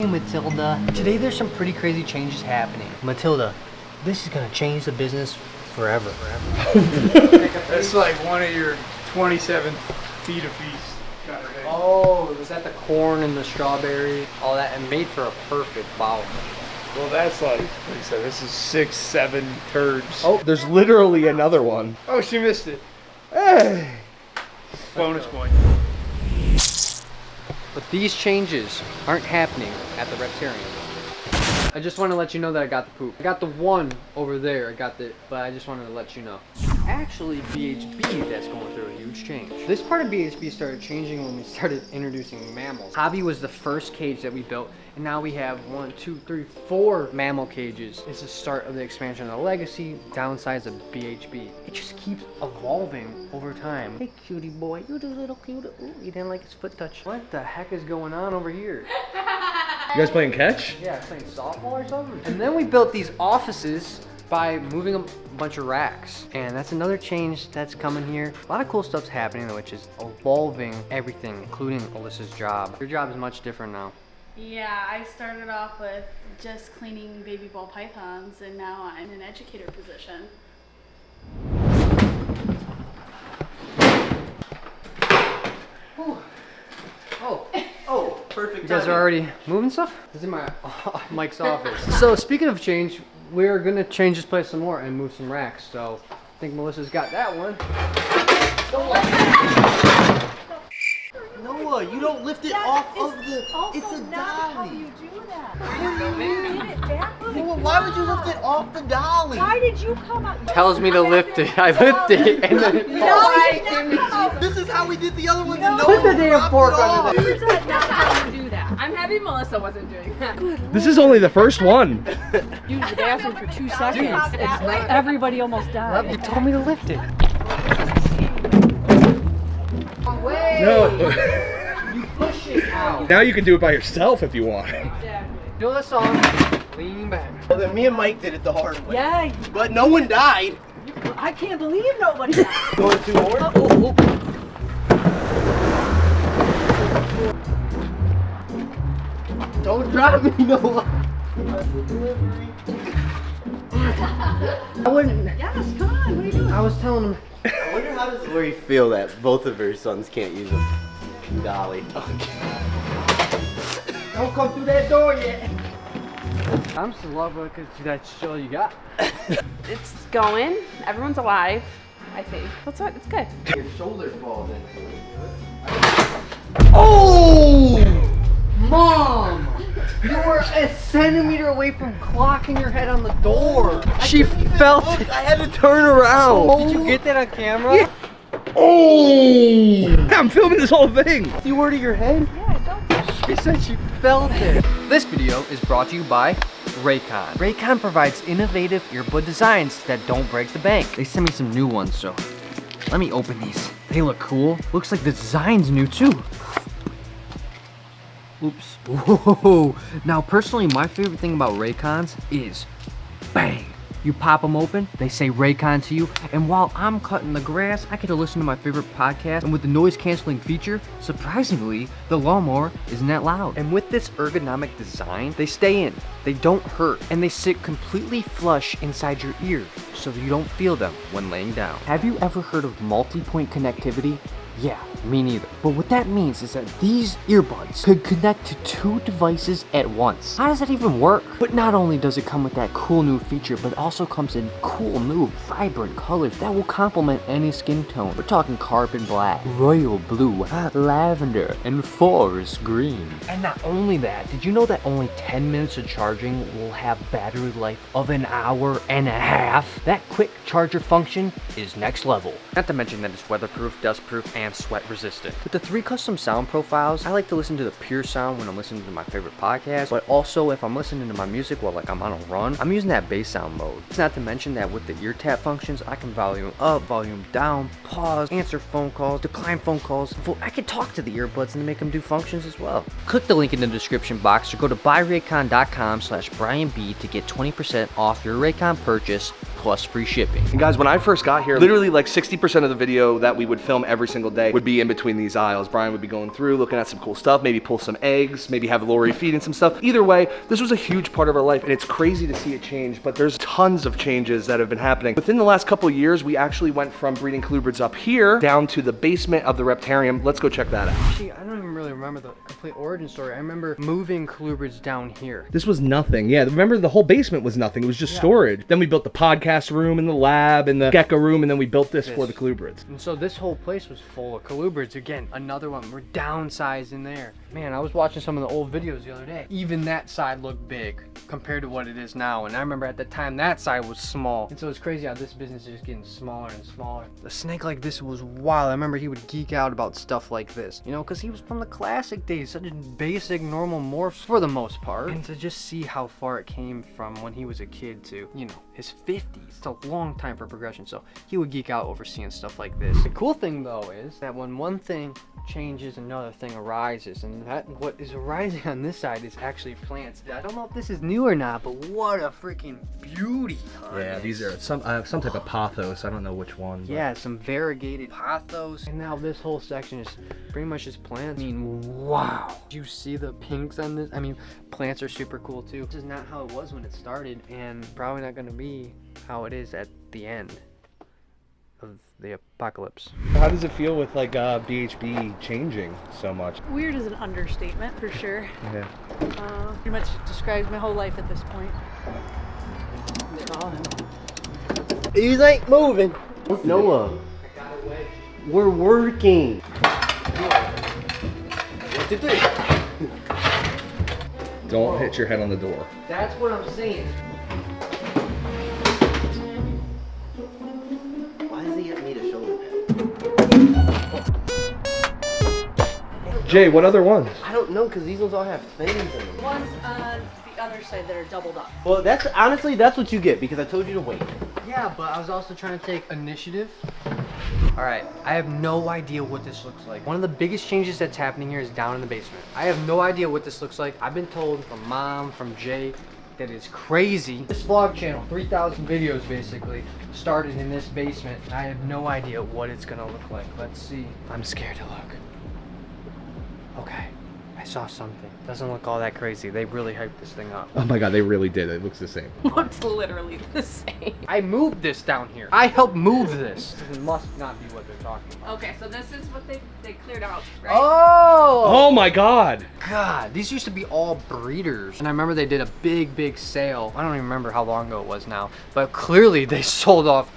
Hey Matilda, today there's some pretty crazy changes happening. Matilda, this is gonna change the business forever. That's like one of your 27 feet of feast. Oh, was that the corn and the strawberry? All that, and made for a perfect bowl. Well, that's like I said, this is 6, 7 turds. Oh, there's literally another one. Oh, she missed it. Hey. Bonus point. But these changes aren't happening at the Reptarian. I just want to let you know that I got the poop. I got the one over there, but I just wanted to let you know. Actually, BHB, that's going through a huge change. This part of BHB started changing when we started introducing mammals. Hobby was the first cage that we built, and now we have 1, 2, 3, 4 mammal cages. It's the start of the expansion of the legacy, downsize of BHB. It just keeps evolving over time. Hey cutie boy, you do little cutie. Ooh, you didn't like his foot touch. What the heck is going on over here? You guys playing catch? Yeah, playing softball or something. And then we built these offices by moving a bunch of racks. And that's another change that's coming here. A lot of cool stuff's happening, which is evolving everything, including Alyssa's job. Your job is much different now. Yeah, I started off with just cleaning baby ball pythons, and now I'm in an educator position. Oh, perfect. You guys are already moving stuff? This is my Mike's office. So speaking of change, we're gonna change this place some more and move some racks. So I think Melissa's got that one. Noah, you don't lift it off of the. It's a How dolly. you do that? You get it back? Noah, why would you lift it off the dolly? Why did you come out? Tells me to lift it. I lift it and then it falls. This is how we did the other ones. No. Put the damn fork under there. That's not how you do that. I'm happy Melissa wasn't doing that. This is only the first one. Use the bathroom for 2 seconds. Everybody almost died. You told me to lift it. No. You push it out. Now you can do it by yourself if you want. You know the song? Lean back. Well, then me and Mike did it the hard way. Yeah, But no one died. I can't believe nobody died. Going too hard. Don't drop me, Noah. I wouldn't. Yes, come on, what are you doing? I was telling him. I wonder how does Lori feel that both of her sons can't use a dolly? Don't come through that door yet. I'm still loving it because that's all you got. It's going. Everyone's alive, I think. That's what. It's good. Your shoulder falls in. Oh! Mom! You were a centimeter away from clocking your head on the door. She felt it. I had to turn around. Did you get that on camera? Yeah. Oh! I'm filming this whole thing. You were to your head? Yeah, don't. She said she felt it. This video is brought to you by Raycon. Raycon provides innovative earbud designs that don't break the bank. They sent me some new ones, so let me open these. They look cool. Looks like the design's new too. Oops. Whoa. Now, personally, my favorite thing about Raycons is bang. You pop them open, they say Raycon to you, and while I'm cutting the grass, I get to listen to my favorite podcast, and with the noise canceling feature, surprisingly, the lawnmower isn't that loud. And with this ergonomic design, they stay in, they don't hurt, and they sit completely flush inside your ear, so you don't feel them when laying down. Have you ever heard of multi-point connectivity? Yeah, me neither. But what that means is that these earbuds could connect to 2 devices at once. How does that even work? But not only does it come with that cool new feature, but it also comes in cool new vibrant colors that will complement any skin tone. We're talking carbon black, royal blue, lavender, and forest green. And not only that, did you know that only 10 minutes of charging will have battery life of an hour and a half? That quick charger function is next level. Not to mention that it's weatherproof, dustproof, and sweat resistant. With the 3 custom sound profiles, I like to listen to the pure sound when I'm listening to my favorite podcast, but also if I'm listening to my music while I'm on a run, I'm using that bass sound mode. It's not to mention that with the ear tap functions, I can volume up, volume down, pause, answer phone calls, decline phone calls. I can talk to the earbuds and make them do functions as well. Click the link in the description box or go to buyraycon.com/BrianB to get 20% off your Raycon purchase plus free shipping. And guys, when I first got here, literally like 60% of the video that we would film every single day would be in between these aisles. Brian would be going through, looking at some cool stuff, maybe pull some eggs, maybe have Lori feeding some stuff. Either way, this was a huge part of our life, and it's crazy to see it change, but there's tons of changes that have been happening. Within the last couple of years, we actually went from breeding colubrids up here down to the basement of the Reptarium. Let's go check that out. Actually, I don't even really remember the complete origin story. I remember moving colubrids down here. This was nothing. Yeah, remember the whole basement was nothing. It was just storage. Then we built the podcast room and the lab and the gecko room, and then we built this for the colubrids. And so this whole place was full of colubrids. Again, another one. We're downsizing there. Man, I was watching some of the old videos the other day. Even that side looked big compared to what it is now. And I remember at the time that side was small. And so it's crazy how this business is just getting smaller and smaller. A snake like this was wild. I remember he would geek out about stuff like this, you know, because he was from the classic days, such a basic, normal morphs for the most part. And to just see how far it came from when he was a kid to, you know, his 50s. It's a long time for progression. So he would geek out over seeing stuff like this. The cool thing though is that when one thing changes, another thing arises, and that what is arising on this side is actually plants. I don't know if this is new or not, but what a freaking beauty. Yeah, these are some type of pothos. I don't know which one. But. Yeah, some variegated pothos. And now this whole section is pretty much just plants. I mean, wow. Do you see the pinks on this? I mean, plants are super cool too. This is not how it was when it started, and probably not gonna be how it is at the end of the apocalypse. How does it feel with like BHB changing so much? Weird is an understatement for sure. Yeah. Pretty much describes my whole life at this point. These ain't moving. Noah, we're working. 1, 2, 3. Don't hit your head on the door. That's what I'm saying. Why does he need a shoulder pad? Jay, what other ones? I don't know, because these ones all have things in them. Ones on the other side that are doubled up. Well, that's honestly, that's what you get, because I told you to wait. Yeah, but I was also trying to take initiative. All right, I have no idea what this looks like. One of the biggest changes that's happening here is down in the basement. I have no idea what this looks like. I've been told from Mom, from Jay, that is crazy. This vlog channel, 3,000 videos basically, started in this basement. I have no idea what it's gonna look like. Let's see. I'm scared to look. Okay, I saw something. Doesn't look all that crazy. They really hyped this thing up. Oh my god, they really did. It looks the same. Looks literally the same. I moved this down here. I helped move this. It must not be what they're talking about. Okay, so this is what they cleared out, right? Oh my god. God, these used to be all breeders. And I remember they did a big sale. I don't even remember how long ago it was now, but clearly they sold off.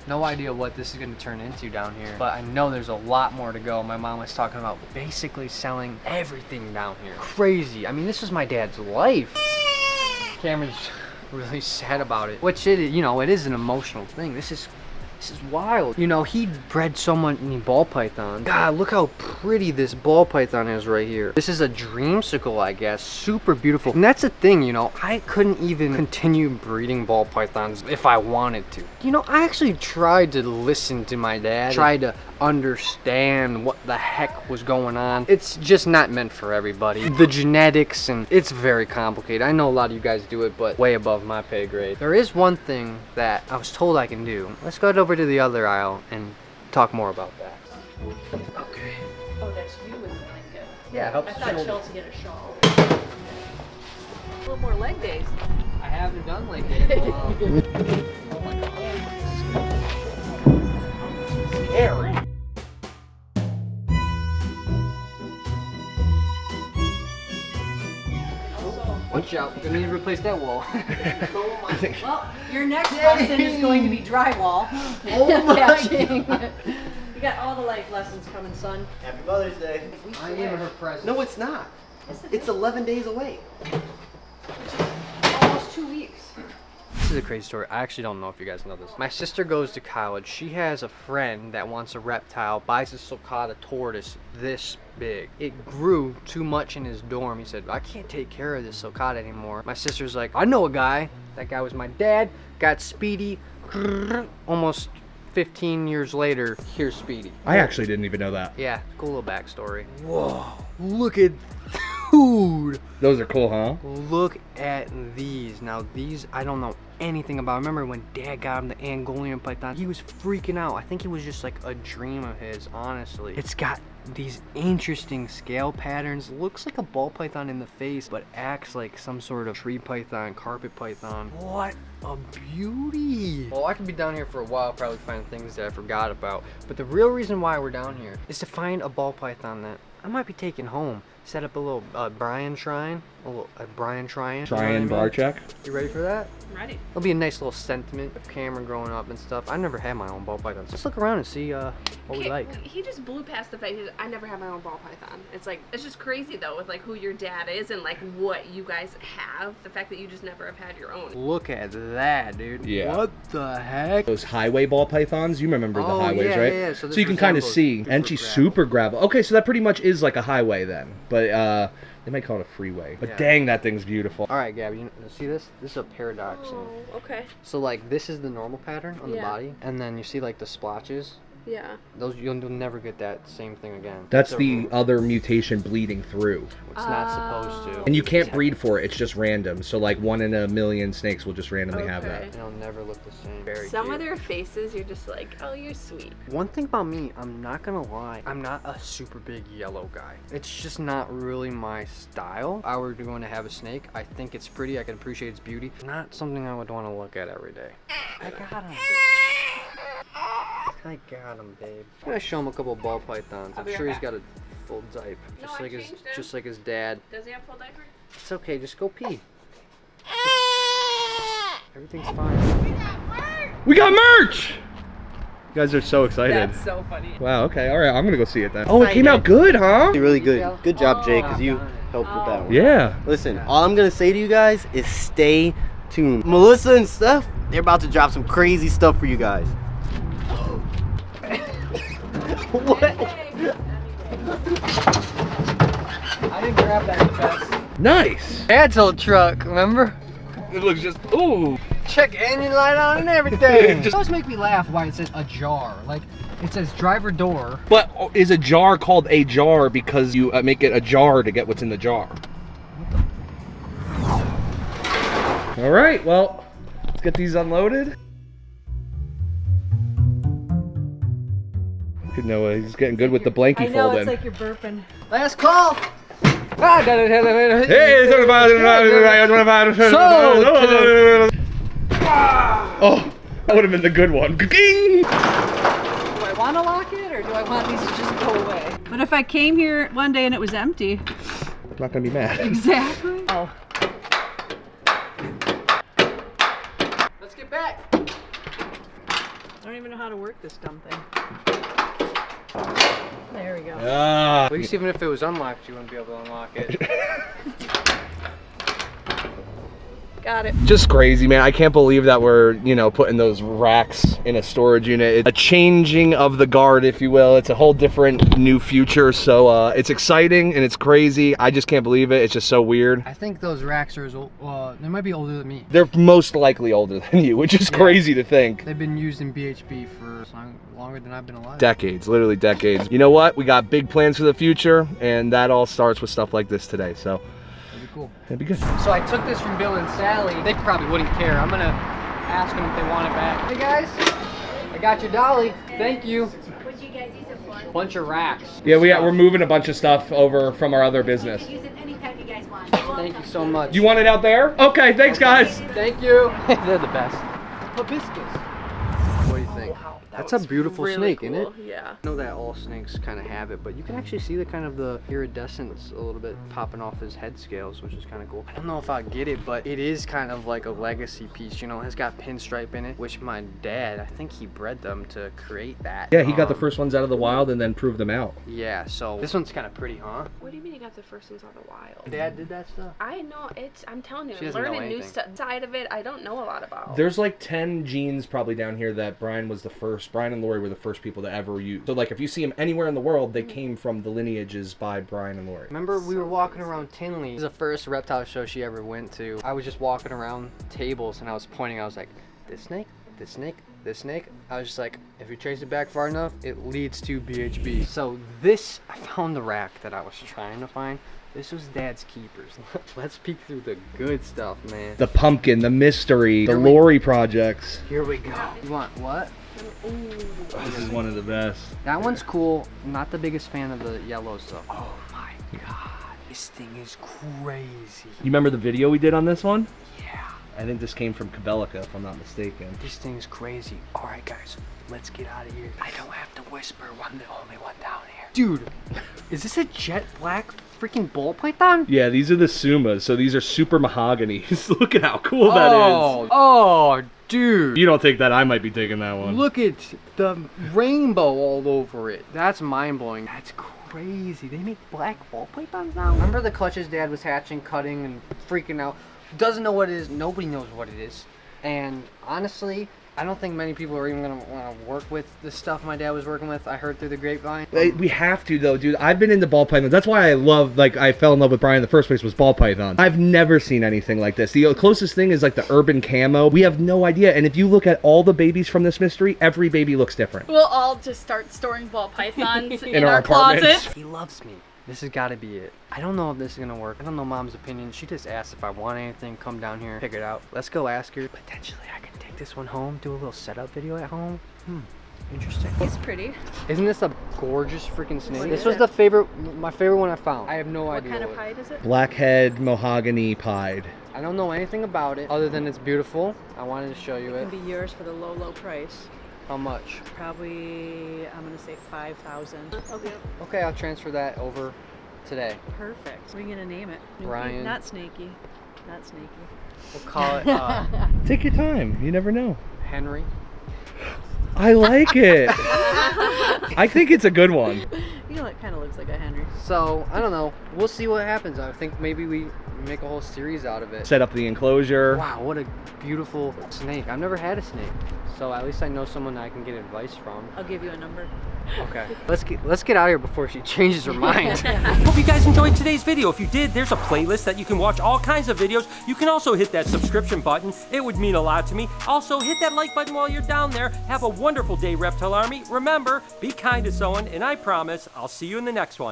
No idea what this is gonna turn into down here, but I know there's a lot more to go. My mom was talking about basically selling everything down here. Crazy. I mean, this is my dad's life. Cameron's really sad about it, which it, you know, it is an emotional thing. This is wild. You know, he bred so many ball pythons. God, look how pretty this ball python is right here. This is a dreamsicle, I guess. Super beautiful. And that's the thing, you know, I couldn't even continue breeding ball pythons if I wanted to. You know, I actually tried to listen to my dad, tried to understand what the heck was going on. It's just not meant for everybody. The genetics, and it's very complicated. I know a lot of you guys do it, but way above my pay grade. There is one thing that I was told I can do. Let's go over to the other aisle and talk more about that. Okay. Oh, that's you in the blanket. Yeah, it helps I thought shoulder. Chelsea get a shawl. A little more leg days. I haven't done like that. Oh my god. Scary. Watch out, we're gonna need to replace that wall. Well, your next lesson is going to be drywall. Oh my Patching. You got all the life lessons coming, son. Happy Mother's Day. I gave her present. No, it's not. It's 11 days away. Almost 2 weeks. This is a crazy story. I actually don't know if you guys know this. My sister goes to college. She has a friend that wants a reptile, buys a sulcata tortoise this big. It grew too much in his dorm. He said, I can't take care of this sulcata anymore. My sister's like, I know a guy. That guy was my dad. Got Speedy. Almost 15 years later, here's Speedy. I actually didn't even know that. Yeah, cool little backstory. Whoa, look at Dude! Those are cool, huh? Look at these. Now these, I don't know anything about. I remember when Dad got him the Angolian python, he was freaking out. I think it was just like a dream of his, honestly. It's got these interesting scale patterns. Looks like a ball python in the face, but acts like some sort of tree python, carpet python. What a beauty. Well, I could be down here for a while, probably find things that I forgot about. But the real reason why we're down here is to find a ball python that I might be taking home. Set up a little Brian shrine, a Brian shrine. Brian Barczyk. You ready for that? I'm ready. It'll be a nice little sentiment of Cameron growing up and stuff. I never had my own ball python. Let's look around and see what we like. He just blew past the fact that I never had my own ball python. It's like, it's just crazy though with like who your dad is and like what you guys have. The fact that you just never have had your own. Look at that, dude. Yeah. What the heck? Those highway ball pythons, you remember the highways, yeah, right? yeah. So this you can kind of resembles see. And she's super gravel. Okay, so that pretty much is like a highway then. But they might call it a freeway. But Yeah. dang, that thing's beautiful. All right, Gabby, you see this? This is a paradox. Oh, okay. So like this is the normal pattern on the Yeah. body, and then you see like the splotches. Yeah. Those you'll never get that same thing again. That's It's the other mutation bleeding through. It's not supposed to. And you can't breed for it, it's just random. So like 1 in a million snakes will just randomly have that. Okay. It'll never look the same. Very Some cute. of their faces, you're just like, oh, you're sweet. One thing about me, I'm not gonna lie, I'm not a super big yellow guy. It's just not really my style. If I were going to have a snake, I think it's pretty, I can appreciate its beauty. Not something I would want to look at every day. I got him. I got him, babe. I'm gonna show him a couple ball pythons. I'll I'm be sure right he's got a full diaper, No, just I like his, changed him. just like his dad. Does he have full diaper? It's okay, just go pee. Everything's fine. We got merch! You guys are so excited. That's so funny. Wow, okay, alright, I'm gonna go see it then. Oh, it came out good, huh? Really good. Good job, Jay, because you helped with that one. Yeah. Listen, all I'm gonna say to you guys is stay tuned. Melissa and Steph, they're about to drop some crazy stuff for you guys. What? I didn't grab that fast. Nice! Dad's old truck, remember? It looks just, ooh. Check engine light on and everything. It does make me laugh why it says ajar. Like, it says driver door. But is a jar called a jar because you make it ajar to get what's in the jar? Alright, well, let's get these unloaded. Good Noah, he's getting good with the blankie I know, folding. it's like you're burping. Last call. Hey, oh, that would have been the good one. Ging! Do I want to lock it, or do I want these to just go away? But if I came here one day and it was empty. I'm not gonna be mad. Exactly. Oh. Let's get back. I don't even know how to work this dumb thing. There we go. Ah. At least even if it was unlocked, you wouldn't be able to unlock it. Got it. Just crazy, man. I can't believe that we're, putting those racks in a storage unit. It's a changing of the guard, if you will. It's a whole different new future. So it's exciting and it's crazy. I just can't believe it. It's just so weird. I think those racks are as old, they might be older than me. They're most likely older than you, which is crazy to think. They've been used in BHB for longer than I've been alive. Decades, literally decades. You know what? We got big plans for the future, and that all starts with stuff like this today. So That'd be cool. it'd be good. So I took this from Bill and Sally. They probably wouldn't care. I'm gonna ask them if they want it back. Hey guys, I got your dolly. Thank you. What do you guys use it for? Bunch of racks. Yeah, we're moving a bunch of stuff over from our other business. You can use it anytime you guys want. Thank you so much. You want it out there? Okay, thanks guys. Thank you. They're the best. Hibiscus. What do you think? That's a beautiful really snake, cool. isn't it? Yeah. I know that all snakes kind of have it, but you can actually see the kind of the iridescence a little bit popping off his head scales, which is kind of cool. I don't know if I get it, but it is kind of like a legacy piece, It's got pinstripe in it, which my dad, I think he bred them to create that. Yeah, he got the first ones out of the wild and then proved them out. Yeah, so this one's kind of pretty, huh? What do you mean you got the first ones out of the wild? Dad did that stuff? I know I'm telling you, She I'm doesn't know learning new anything. side of it. I don't know a lot about. There's like 10 genes probably down here that Brian and Lori were the first people to ever use. So like if you see them anywhere in the world, they came from the lineages by Brian and Lori. Remember we were walking around Tinley. It was the first reptile show she ever went to. I was just walking around tables and I was pointing. I was like, this snake, this snake, this snake. I was just like, if you trace it back far enough, it leads to BHB. So this, I found the rack that I was trying to find. This was Dad's keepers. Let's peek through the good stuff, man. The pumpkin, the mystery, the Here we- Lori projects. Here we go. You want what? This is one of the best. That one's cool. I'm not the biggest fan of the yellows though. Oh my god. This thing is crazy. You remember the video we did on this one? Yeah. I think this came from Cabelica, if I'm not mistaken. This thing's crazy. Alright guys, let's get out of here. I don't have to whisper. I'm the only one down here. Dude, is this a jet black freaking ball python? Yeah, these are the Sumas, so these are super mahoganies. Look at how cool that is. Oh, dude. You don't take that, I might be taking that one. Look at the rainbow all over it. That's mind-blowing. That's crazy. They make black ball pythons now? Remember the clutches Dad was hatching, cutting, and freaking out? Doesn't know what it is. Nobody knows what it is. And honestly, I don't think many people are even going to want to work with the stuff my dad was working with. I heard through the grapevine. We have to though, dude. I've been into ball pythons. That's why I fell in love with Brian in the first place was ball pythons. I've never seen anything like this. The closest thing is like the urban camo. We have no idea. And if you look at all the babies from this mystery, every baby looks different. We'll all just start storing ball pythons in our our apartments. closet. He loves me. This has got to be it. I don't know if this is going to work. I don't know Mom's opinion. She just asked if I want anything, come down here, pick it out. Let's go ask her. Potentially I can take this one home, do a little setup video at home. Interesting. It's pretty. Isn't this a gorgeous freaking snake? What This is was it? my favorite one I found. I have no What idea. kind of pied is it? Blackhead mahogany pied. I don't know anything about it other than it's beautiful. I wanted to show you It it. can be yours for the low, low price. How much? Probably, I'm gonna say 5,000. Okay. Okay, I'll transfer that over today. Perfect. What are you gonna name it? Brian. Not Snaky. Not Snaky. We'll call it Take your time. You never know. Henry. I like it. I think it's a good one. You know, it kind of looks like a Henry. So, I don't know. We'll see what happens. I think maybe we make a whole series out of it. Set up the enclosure. Wow, what a beautiful snake. I've never had a snake. So at least I know someone I can get advice from. I'll give you a number. Okay. Let's get out of here before she changes her mind. Hope you guys enjoyed today's video. If you did, there's a playlist that you can watch all kinds of videos. You can also hit that subscription button. It would mean a lot to me. Also, hit that like button while you're down there. Have a wonderful day, Reptile Army. Remember, be kind to someone, and I promise I'll see you in the next one.